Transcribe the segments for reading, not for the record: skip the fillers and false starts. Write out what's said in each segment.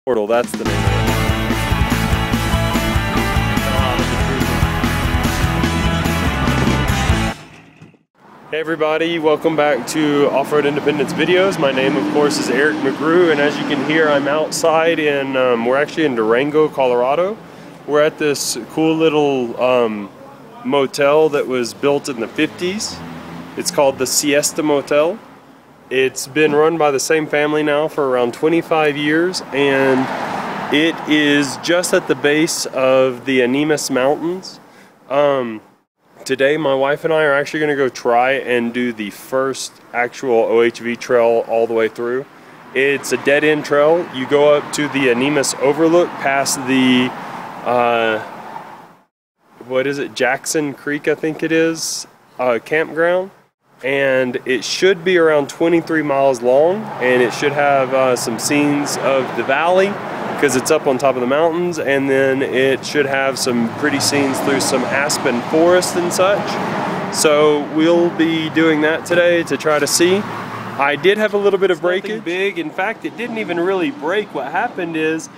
Portal, that's the name of it. Hey everybody, welcome back to Off-Road Independence videos. My name of course is Eric McGrew, and as you can hear I'm outside in, we're actually in Durango, Colorado. We're at this cool little motel that was built in the 50s. It's called the Siesta Motel. It's been run by the same family now for around 25 years, and it is just at the base of the Animas Mountains. Today my wife and I are actually going to go try and do the first actual OHV trail all the way through. It's a dead-end trail. You go up to the Animas Overlook past the what is it, Junction Creek I think it is, campground. And it should be around 23 miles long, and it should have some scenes of the valley because it's up on top of the mountains, and then it should have some pretty scenes through some aspen forest and such. So we'll be doing that today to try to see. I did have a little bit of breakage. Nothing big. In fact, it didn't even really break. What happened is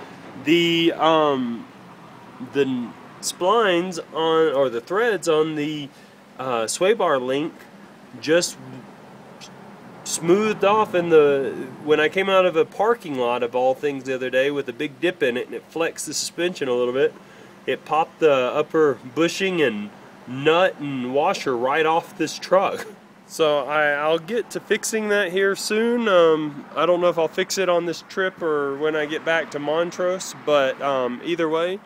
the splines on, or the threads on the sway bar link just smoothed off when I came out of a parking lot of all things the other day with a big dip in it, and it flexed the suspension a little bit. It popped the upper bushing and nut and washer right off this truck. So I'll get to fixing that here soon. I don't know if I'll fix it on this trip or when I get back to Montrose, but either way,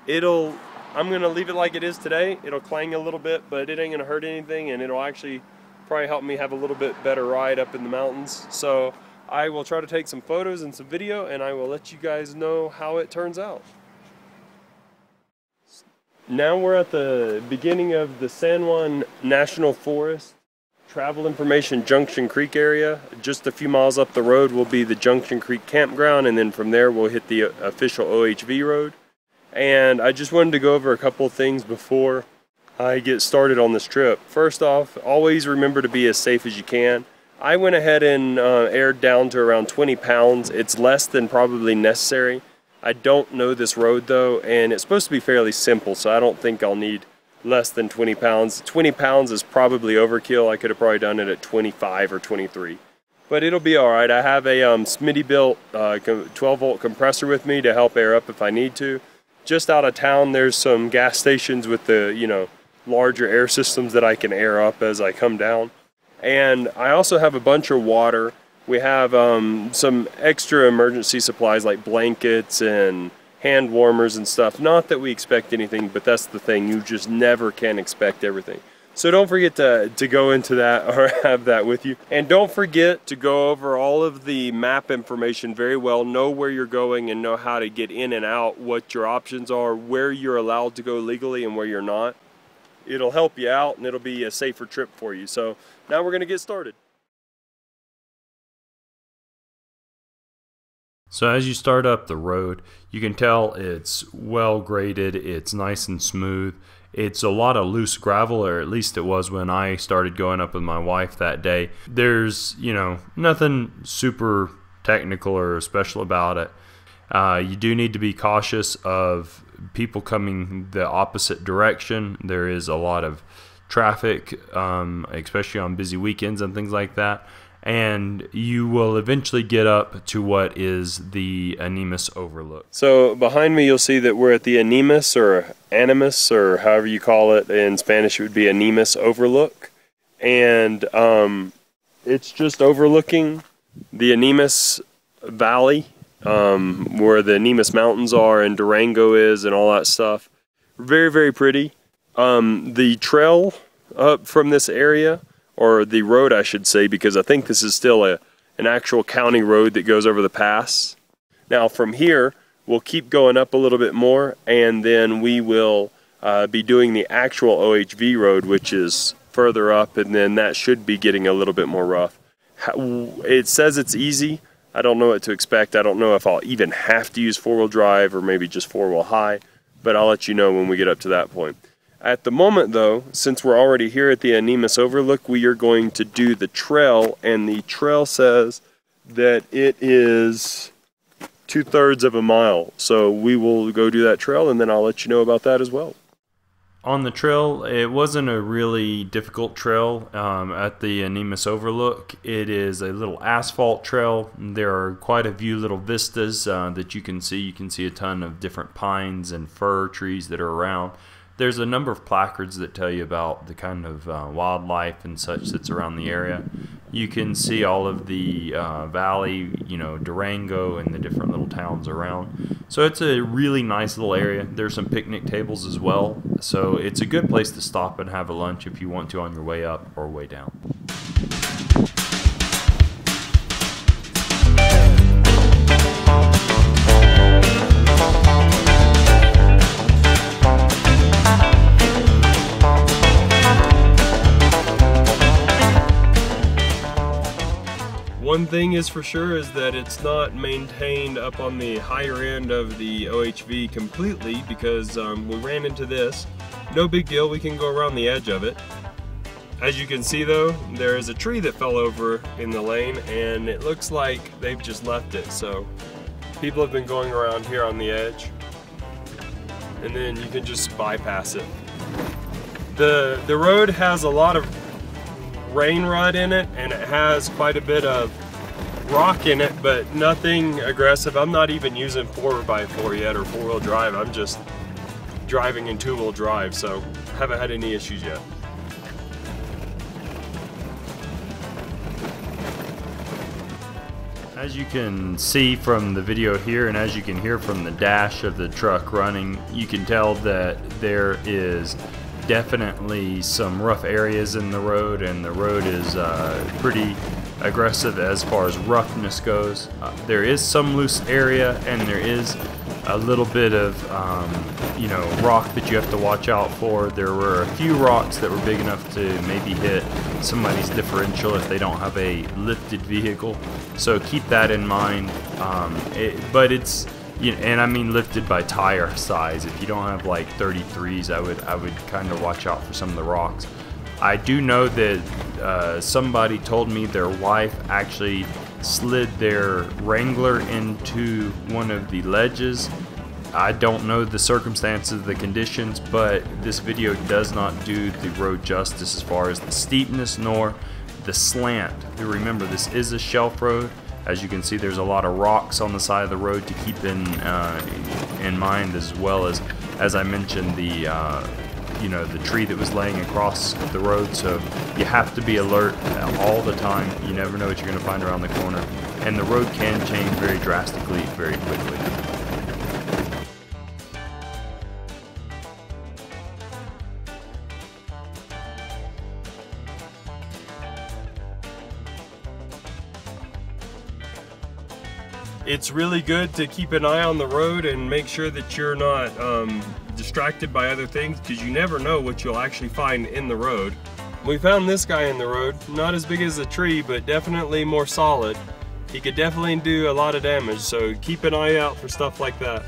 I'm gonna leave it like it is today. It'll clang a little bit, but it ain't gonna hurt anything, and it'll actually probably help me have a little bit better ride up in the mountains. So I will try to take some photos and some video, and I will let you guys know how it turns out. Now we're at the beginning of the San Juan National Forest travel information Junction Creek area. Just a few miles up the road will be the Junction Creek campground, and then from there we'll hit the official OHV road. And I just wanted to go over a couple of things before I get started on this trip. First off, always remember to be as safe as you can. I went ahead and aired down to around 20 pounds. It's less than probably necessary. I don't know this road though, and it's supposed to be fairly simple, so I don't think I'll need less than 20 pounds. 20 pounds is probably overkill. I could have probably done it at 25 or 23. But it'll be alright. I have a Smitty built 12 volt compressor with me to help air up if I need to. Just out of town there's some gas stations with the, larger air systems that I can air up as I come down. And I also have a bunch of water. We have some extra emergency supplies like blankets and hand warmers and stuff. Not that we expect anything, but that's the thing. You just never can expect everything. So don't forget to go into that or have that with you. And don't forget to go over all of the map information very well. Know where you're going and know how to get in and out, what your options are, where you're allowed to go legally and where you're not. It'll help you out, and it'll be a safer trip for you. So now we're going to get started. So as you start up the road, you can tell it's well graded, it's nice and smooth. It's a lot of loose gravel, or at least it was when I started going up with my wife that day. There's, nothing super technical or special about it. You do need to be cautious of people coming the opposite direction. There is a lot of traffic, especially on busy weekends and things like that. And you will eventually get up to what is the Animas Overlook. So behind me you'll see that we're at the Animas, or Animas, or however you call it. In Spanish it would be Animas Overlook. And it's just overlooking the Animas Valley, where the Animas Mountains are and Durango is and all that stuff. Very, very pretty. The trail up from this area, or the road I should say, because I think this is still an actual county road that goes over the pass. Now from here we'll keep going up a little bit more, and then we will be doing the actual OHV road, which is further up, and then that should be getting a little bit more rough. It says it's easy. I don't know what to expect. I don't know if I'll even have to use four-wheel drive or maybe just four-wheel high, but I'll let you know when we get up to that point. At the moment though, since we're already here at the Animas Overlook, we are going to do the trail, and the trail says that it is 2/3 of a mile. So we will go do that trail, and then I'll let you know about that as well. On the trail, it wasn't a really difficult trail at the Animas Overlook. It is a little asphalt trail. There are quite a few little vistas that you can see. You can see a ton of different pines and fir trees that are around. There's a number of placards that tell you about the kind of wildlife and such that's around the area. You can see all of the valley, Durango and the different little towns around. So it's a really nice little area. There's some picnic tables as well. So it's a good place to stop and have a lunch if you want to on your way up or way down. One thing is for sure is that it's not maintained up on the higher end of the OHV completely, because we ran into this. No big deal, we can go around the edge of it. As you can see though, there is a tree that fell over in the lane, and it looks like they've just left it. So people have been going around here on the edge, and then you can just bypass it. The road has a lot of rain rut in it, and it has quite a bit of rock in it, but nothing aggressive. I'm not even using 4x4 yet or 4-wheel drive. I'm just driving in 2-wheel drive, so haven't had any issues yet. As you can see from the video here, and as you can hear from the dash of the truck running, you can tell that there is definitely some rough areas in the road, and the road is pretty aggressive as far as roughness goes. There is some loose area, and there is a little bit of rock that you have to watch out for. There were a few rocks that were big enough to maybe hit somebody's differential if they don't have a lifted vehicle, so keep that in mind. But it's, and I mean lifted by tire size. If you don't have like 33s, I would kind of watch out for some of the rocks. I do know that somebody told me their wife actually slid their Wrangler into one of the ledges. I don't know the circumstances of the conditions, but this video does not do the road justice as far as the steepness nor the slant. Remember, this is a shelf road. As you can see, there's a lot of rocks on the side of the road to keep in mind, as well as I mentioned, the tree that was laying across the road. So you have to be alert all the time. You never know what you're going to find around the corner, and the road can change very drastically very quickly. It's really good to keep an eye on the road and make sure that you're not distracted by other things, because you never know what you'll actually find in the road. We found this guy in the road, not as big as a tree, but definitely more solid. He could definitely do a lot of damage, so keep an eye out for stuff like that.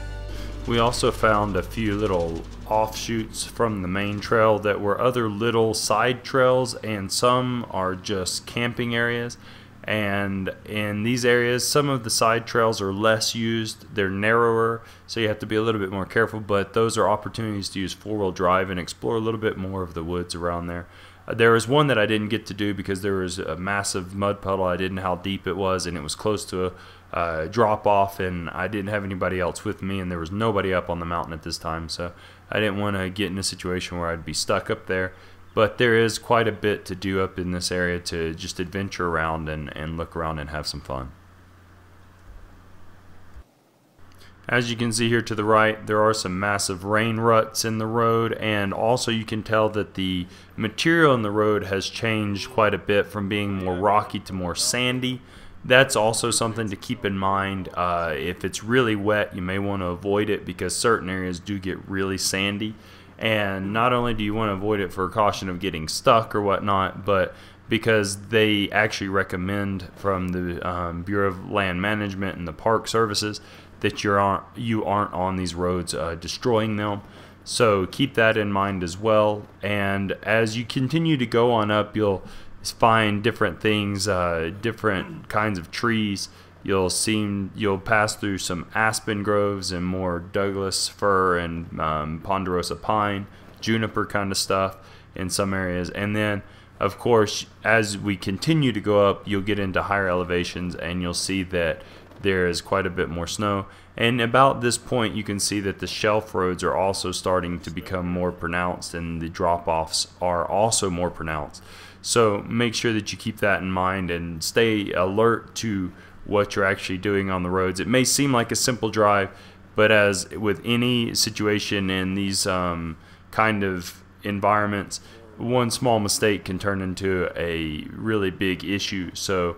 We also found a few little offshoots from the main trail that were other little side trails, and some are just camping areas. And in these areas, some of the side trails are less used. They're narrower, so you have to be a little bit more careful, but those are opportunities to use 4-wheel drive and explore a little bit more of the woods around there. There was one that I didn't get to do because there was a massive mud puddle. I didn't know how deep it was, and it was close to a drop off, and I didn't have anybody else with me, and there was nobody up on the mountain at this time, so I didn't want to get in a situation where I'd be stuck up there. But there is quite a bit to do up in this area to just adventure around and look around and have some fun. As you can see here to the right, there are some massive rain ruts in the road, and also you can tell that the material in the road has changed quite a bit from being more rocky to more sandy. That's also something to keep in mind. If it's really wet, you may want to avoid it, because certain areas do get really sandy. And not only do you want to avoid it for caution of getting stuck or whatnot, but because they actually recommend from the Bureau of Land Management and the Park Services that you aren't on these roads destroying them. So keep that in mind as well. And as you continue to go on up, you'll find different things, different kinds of trees You'll pass through some aspen groves and more Douglas fir and ponderosa pine, juniper kind of stuff in some areas. And then, of course, as we continue to go up, you'll get into higher elevations and you'll see that there is quite a bit more snow. And about this point, you can see that the shelf roads are also starting to become more pronounced, and the drop-offs are also more pronounced. So make sure that you keep that in mind and stay alert to what you're actually doing on the roads. It may seem like a simple drive, but as with any situation in these kind of environments, one small mistake can turn into a really big issue. So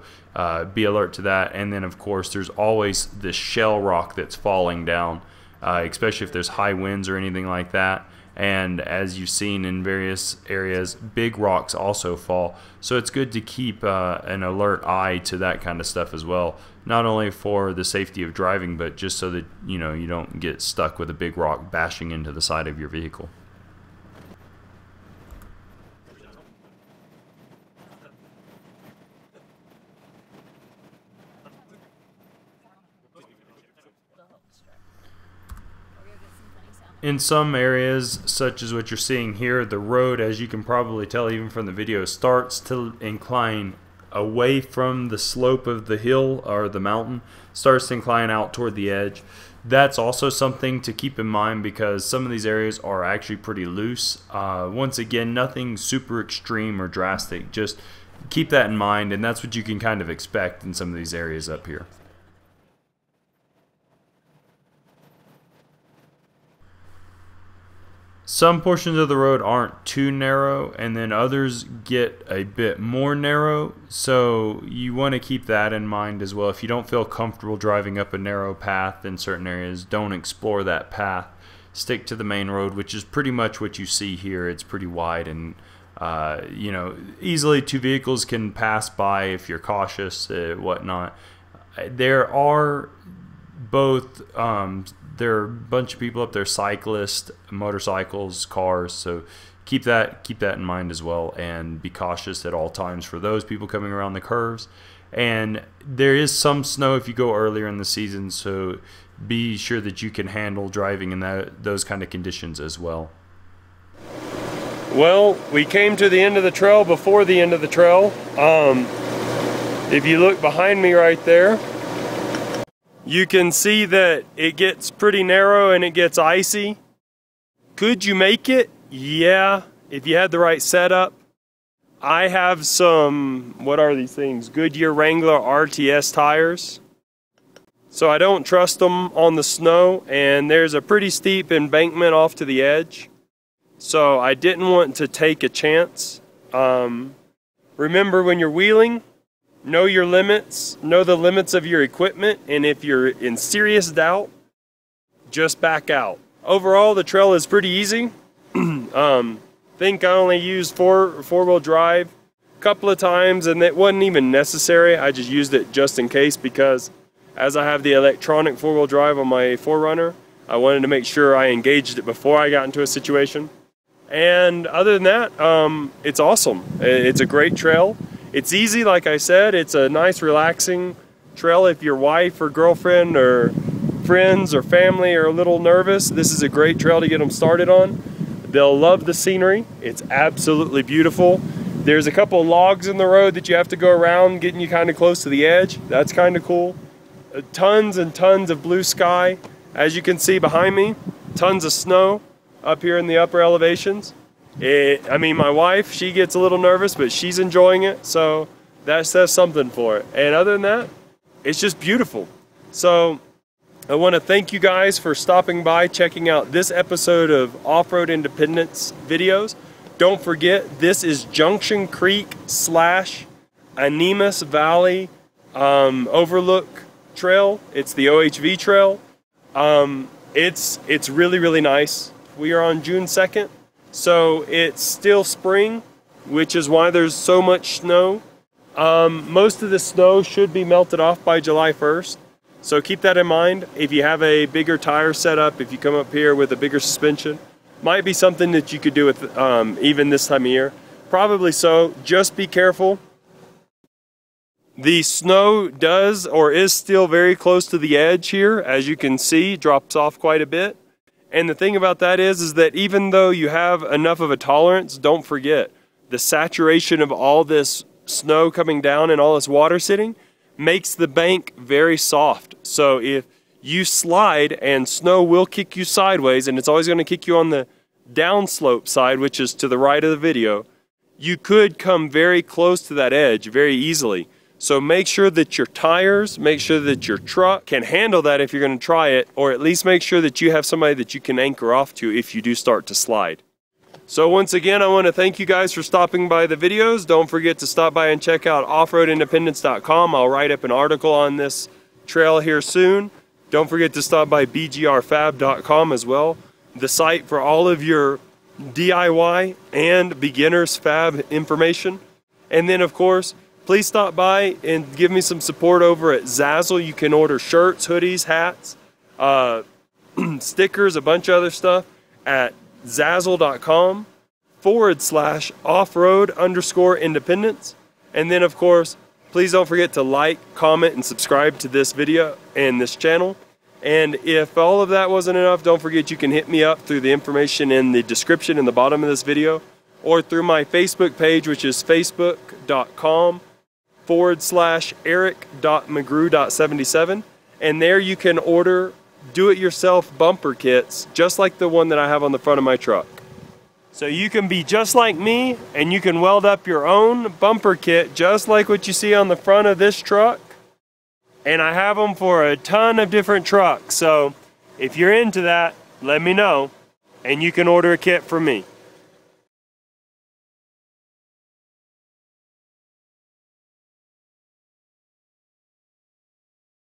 be alert to that. And then, of course, there's always the shell rock that's falling down, especially if there's high winds or anything like that. And as you've seen in various areas, big rocks also fall. So it's good to keep an alert eye to that kind of stuff as well. Not only for the safety of driving, but just so that you don't get stuck with a big rock bashing into the side of your vehicle. In some areas, such as what you're seeing here, the road, as you can probably tell even from the video, starts to incline away from the slope of the hill or the mountain, starts to incline out toward the edge. That's also something to keep in mind because some of these areas are actually pretty loose. Once again, nothing super extreme or drastic, just keep that in mind, and that's what you can kind of expect in some of these areas up here. Some portions of the road aren't too narrow, and then others get a bit more narrow, so you want to keep that in mind as well. If you don't feel comfortable driving up a narrow path in certain areas, don't explore that path. Stick to the main road, which is pretty much what you see here. It's pretty wide, and easily two vehicles can pass by if you're cautious, whatnot. There are both there are a bunch of people up there, cyclists, motorcycles, cars, so keep that in mind as well, and be cautious at all times for those people coming around the curves. And there is some snow if you go earlier in the season, so be sure that you can handle driving in those kind of conditions as well. Well, we came to the end of the trail before the end of the trail. If you look behind me right there, you can see that it gets pretty narrow and it gets icy. Could you make it? Yeah, if you had the right setup. I have some, what are these things? Goodyear Wrangler RTS tires. So I don't trust them on the snow, and there's a pretty steep embankment off to the edge. So I didn't want to take a chance. Remember, when you're wheeling, know your limits, know the limits of your equipment, and if you're in serious doubt, just back out. Overall, the trail is pretty easy. Think I only used four-wheel drive a couple of times, and it wasn't even necessary. I just used it just in case, because as I have the electronic four-wheel drive on my 4Runner, I wanted to make sure I engaged it before I got into a situation. And other than that, it's awesome. It's a great trail. It's easy, like I said. It's a nice, relaxing trail. If your wife or girlfriend or friends or family are a little nervous, this is a great trail to get them started on. They'll love the scenery. It's absolutely beautiful. There's a couple of logs in the road that you have to go around, getting you kind of close to the edge. That's kind of cool. Tons and tons of blue sky. As you can see behind me, tons of snow up here in the upper elevations. I mean, my wife, she gets a little nervous, but she's enjoying it, so that says something for it. And other than that, it's just beautiful. So I want to thank you guys for stopping by, checking out this episode of Off-Road Independence videos. Don't forget, this is Junction Creek / Animas Valley Overlook Trail. It's the OHV trail. It's really, really nice. We are on June 2nd. So it's still spring, which is why there's so much snow. Most of the snow should be melted off by July 1st. So keep that in mind. If you have a bigger tire setup, if you come up here with a bigger suspension, might be something that you could do with even this time of year. Probably so. Just be careful. The snow does or is still very close to the edge here. As you can see, drops off quite a bit. And the thing about that is that even though you have enough of a tolerance, don't forget the saturation of all this snow coming down and all this water sitting makes the bank very soft. So if you slide, and snow will kick you sideways, and it's always going to kick you on the downslope side, which is to the right of the video, you could come very close to that edge very easily. So make sure that your tires, make sure that your truck can handle that if you're going to try it, or at least make sure that you have somebody that you can anchor off to if you do start to slide. So once again, I want to thank you guys for stopping by the videos. Don't forget to stop by and check out offroadindependence.com. I'll write up an article on this trail here soon. Don't forget to stop by bgrfab.com as well, the site for all of your DIY and beginners fab information. And then of course, please stop by and give me some support over at Zazzle. You can order shirts, hoodies, hats, stickers, a bunch of other stuff at zazzle.com/offroad_independence. And then of course, please don't forget to like, comment, and subscribe to this video and this channel. And if all of that wasn't enough, don't forget you can hit me up through the information in the description in the bottom of this video, or through my Facebook page, which is facebook.com/eric.mcgrew.77. And there you can order do-it-yourself bumper kits, just like the one that I have on the front of my truck. So you can be just like me, and you can weld up your own bumper kit, just like what you see on the front of this truck. And I have them for a ton of different trucks. So if you're into that, let me know, and you can order a kit from me.